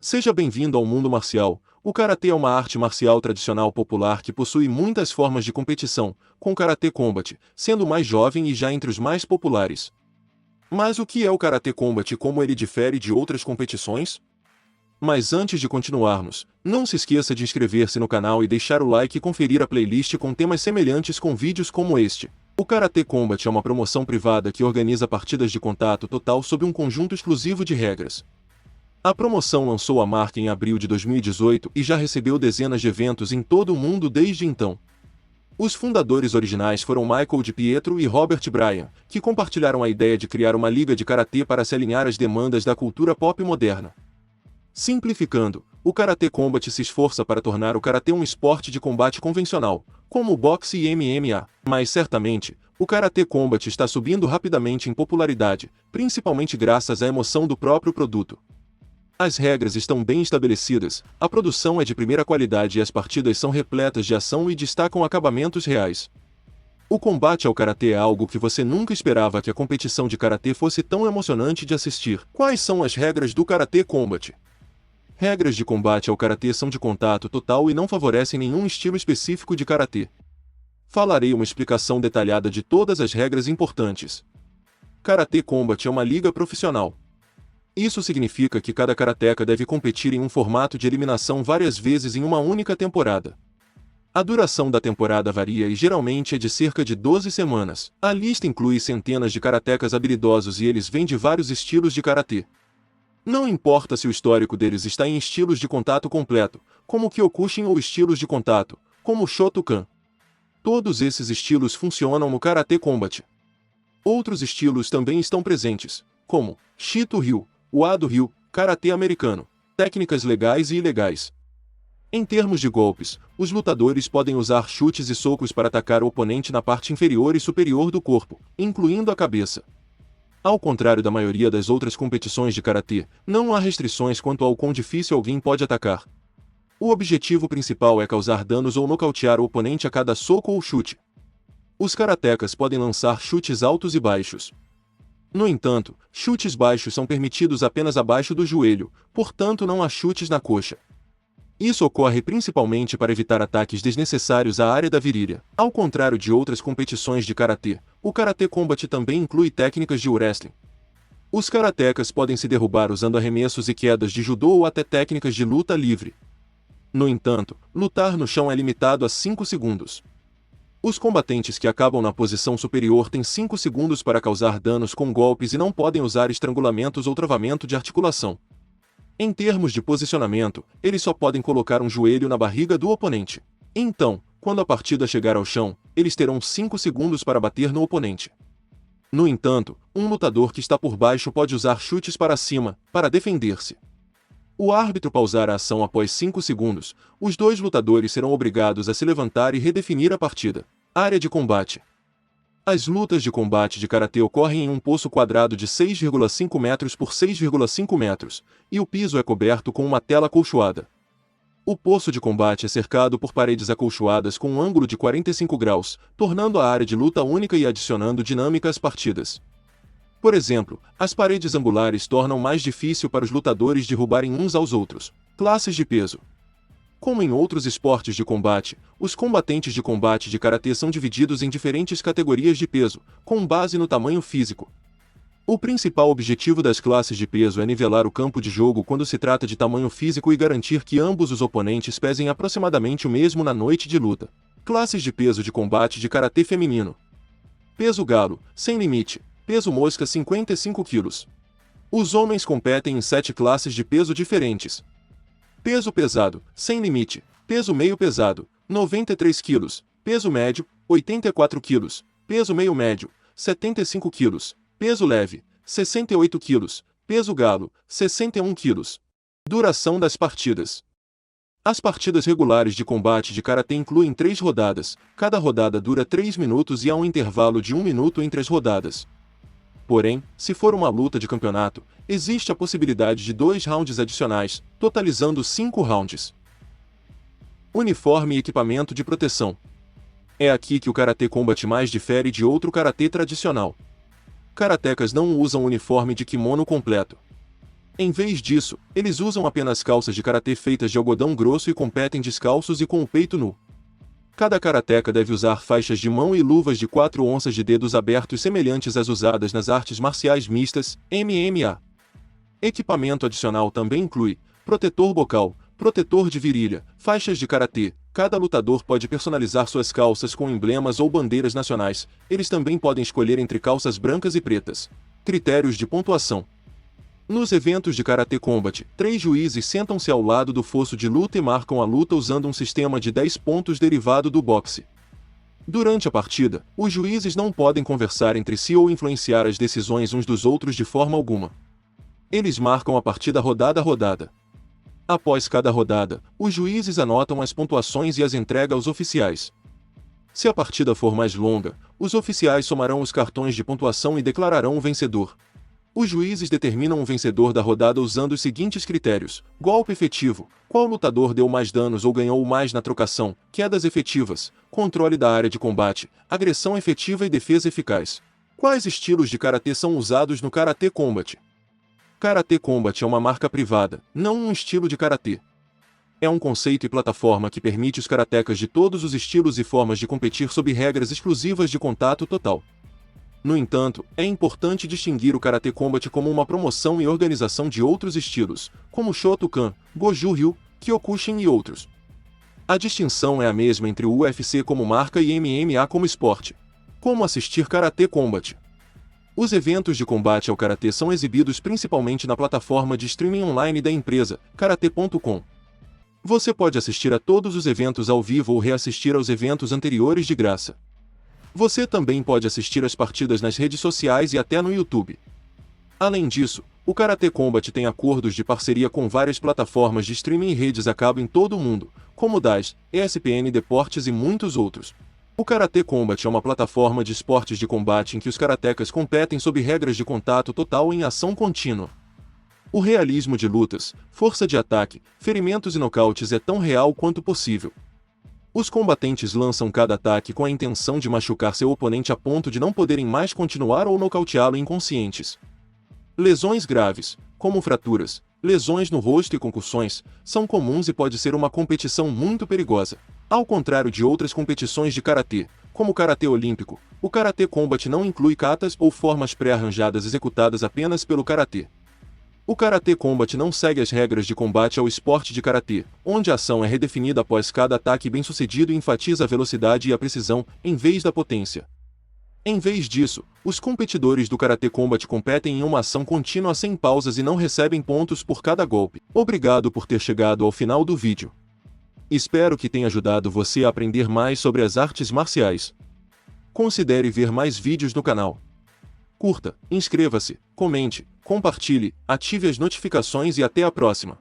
Seja bem-vindo ao mundo marcial. O karatê é uma arte marcial tradicional popular que possui muitas formas de competição, com o Karatê Combat sendo o mais jovem e já entre os mais populares. Mas o que é o Karatê Combat e como ele difere de outras competições? Mas antes de continuarmos, não se esqueça de inscrever-se no canal e deixar o like e conferir a playlist com temas semelhantes com vídeos como este. O Karatê Combat é uma promoção privada que organiza partidas de contato total sob um conjunto exclusivo de regras. A promoção lançou a marca em abril de 2018 e já recebeu dezenas de eventos em todo o mundo desde então. Os fundadores originais foram Michael Di Pietro e Robert Bryan, que compartilharam a ideia de criar uma liga de karatê para se alinhar às demandas da cultura pop moderna. Simplificando, o Karatê Combat se esforça para tornar o karatê um esporte de combate convencional, como o boxe e MMA, mas certamente, o Karatê Combat está subindo rapidamente em popularidade, principalmente graças à emoção do próprio produto. As regras estão bem estabelecidas, a produção é de primeira qualidade e as partidas são repletas de ação e destacam acabamentos reais. O combate ao karatê é algo que você nunca esperava que a competição de karatê fosse tão emocionante de assistir. Quais são as regras do Karatê Combat? Regras de combate ao karatê são de contato total e não favorecem nenhum estilo específico de karatê. Falarei uma explicação detalhada de todas as regras importantes. Karatê Combat é uma liga profissional. Isso significa que cada karateka deve competir em um formato de eliminação várias vezes em uma única temporada. A duração da temporada varia e geralmente é de cerca de 12 semanas. A lista inclui centenas de karatekas habilidosos e eles vêm de vários estilos de karatê. Não importa se o histórico deles está em estilos de contato completo, como o Kyokushin ou estilos de contato, como o Shotokan. Todos esses estilos funcionam no Karatê Combat. Outros estilos também estão presentes, como Shito-ryu, Wado-ryu, Karatê americano, técnicas legais e ilegais. Em termos de golpes, os lutadores podem usar chutes e socos para atacar o oponente na parte inferior e superior do corpo, incluindo a cabeça. Ao contrário da maioria das outras competições de karatê, não há restrições quanto ao quão difícil alguém pode atacar. O objetivo principal é causar danos ou nocautear o oponente a cada soco ou chute. Os karatekas podem lançar chutes altos e baixos. No entanto, chutes baixos são permitidos apenas abaixo do joelho, portanto não há chutes na coxa. Isso ocorre principalmente para evitar ataques desnecessários à área da virilha. Ao contrário de outras competições de karatê, o Karatê Combat também inclui técnicas de wrestling. Os karatekas podem se derrubar usando arremessos e quedas de judô ou até técnicas de luta livre. No entanto, lutar no chão é limitado a 5 segundos. Os combatentes que acabam na posição superior têm 5 segundos para causar danos com golpes e não podem usar estrangulamentos ou travamento de articulação. Em termos de posicionamento, eles só podem colocar um joelho na barriga do oponente. Então, quando a partida chegar ao chão, eles terão 5 segundos para bater no oponente. No entanto, um lutador que está por baixo pode usar chutes para cima, para defender-se. O árbitro pausar a ação após 5 segundos, os dois lutadores serão obrigados a se levantar e redefinir a partida. Área de combate. As lutas de combate de karatê ocorrem em um poço quadrado de 6,5 metros por 6,5 metros, e o piso é coberto com uma tela acolchoada. O poço de combate é cercado por paredes acolchoadas com um ângulo de 45 graus, tornando a área de luta única e adicionando dinâmica às partidas. Por exemplo, as paredes angulares tornam mais difícil para os lutadores derrubarem uns aos outros. Classes de peso. Como em outros esportes de combate, os combatentes de combate de karatê são divididos em diferentes categorias de peso, com base no tamanho físico. O principal objetivo das classes de peso é nivelar o campo de jogo quando se trata de tamanho físico e garantir que ambos os oponentes pesem aproximadamente o mesmo na noite de luta. Classes de peso de combate de karatê feminino. Peso galo, sem limite. Peso mosca 55 kg. Os homens competem em 7 classes de peso diferentes. Peso pesado, sem limite. Peso meio pesado, 93 kg. Peso médio, 84 kg. Peso meio médio, 75 kg. Peso leve, 68 kg. Peso galo, 61 kg. Duração das partidas. As partidas regulares de combate de karatê incluem 3 rodadas. Cada rodada dura 3 minutos e há um intervalo de 1 minuto entre as rodadas. Porém, se for uma luta de campeonato, existe a possibilidade de 2 rounds adicionais, totalizando 5 rounds. Uniforme e equipamento de proteção. É aqui que o Karatê Combat mais difere de outro karatê tradicional. Karatekas não usam uniforme de kimono completo. Em vez disso, eles usam apenas calças de karatê feitas de algodão grosso e competem descalços e com o peito nu. Cada karateca deve usar faixas de mão e luvas de 4 onças de dedos abertos semelhantes às usadas nas artes marciais mistas, MMA. Equipamento adicional também inclui protetor bocal, protetor de virilha, faixas de karatê. Cada lutador pode personalizar suas calças com emblemas ou bandeiras nacionais. Eles também podem escolher entre calças brancas e pretas. Critérios de pontuação. Nos eventos de Karatê Combat, 3 juízes sentam-se ao lado do fosso de luta e marcam a luta usando um sistema de 10 pontos derivado do boxe. Durante a partida, os juízes não podem conversar entre si ou influenciar as decisões uns dos outros de forma alguma. Eles marcam a partida rodada a rodada. Após cada rodada, os juízes anotam as pontuações e as entregam aos oficiais. Se a partida for mais longa, os oficiais somarão os cartões de pontuação e declararão o vencedor. Os juízes determinam o vencedor da rodada usando os seguintes critérios: golpe efetivo, qual lutador deu mais danos ou ganhou mais na trocação, quedas efetivas, controle da área de combate, agressão efetiva e defesa eficaz. Quais estilos de karatê são usados no Karatê Combat? Karatê Combat é uma marca privada, não um estilo de karatê. É um conceito e plataforma que permite os karatecas de todos os estilos e formas de competir sob regras exclusivas de contato total. No entanto, é importante distinguir o Karatê Combat como uma promoção e organização de outros estilos, como Shotokan, Goju-Ryu, Kyokushin e outros. A distinção é a mesma entre o UFC como marca e MMA como esporte. Como assistir Karatê Combat? Os eventos de combate ao karatê são exibidos principalmente na plataforma de streaming online da empresa, karate.com. Você pode assistir a todos os eventos ao vivo ou reassistir aos eventos anteriores de graça. Você também pode assistir às partidas nas redes sociais e até no YouTube. Além disso, o Karatê Combat tem acordos de parceria com várias plataformas de streaming e redes a cabo em todo o mundo, como DAS, ESPN Deportes e muitos outros. O Karatê Combat é uma plataforma de esportes de combate em que os karatecas competem sob regras de contato total em ação contínua. O realismo de lutas, força de ataque, ferimentos e nocautes é tão real quanto possível. Os combatentes lançam cada ataque com a intenção de machucar seu oponente a ponto de não poderem mais continuar ou nocauteá-lo inconscientes. Lesões graves, como fraturas, lesões no rosto e concussões, são comuns e pode ser uma competição muito perigosa. Ao contrário de outras competições de karatê, como o karatê olímpico, o Karatê Combat não inclui katas ou formas pré-arranjadas executadas apenas pelo karatê. O Karatê Combat não segue as regras de combate ao esporte de karatê, onde a ação é redefinida após cada ataque bem-sucedido e enfatiza a velocidade e a precisão, em vez da potência. Em vez disso, os competidores do Karatê Combat competem em uma ação contínua sem pausas e não recebem pontos por cada golpe. Obrigado por ter chegado ao final do vídeo. Espero que tenha ajudado você a aprender mais sobre as artes marciais. Considere ver mais vídeos no canal. Curta, inscreva-se, comente, compartilhe, ative as notificações e até a próxima.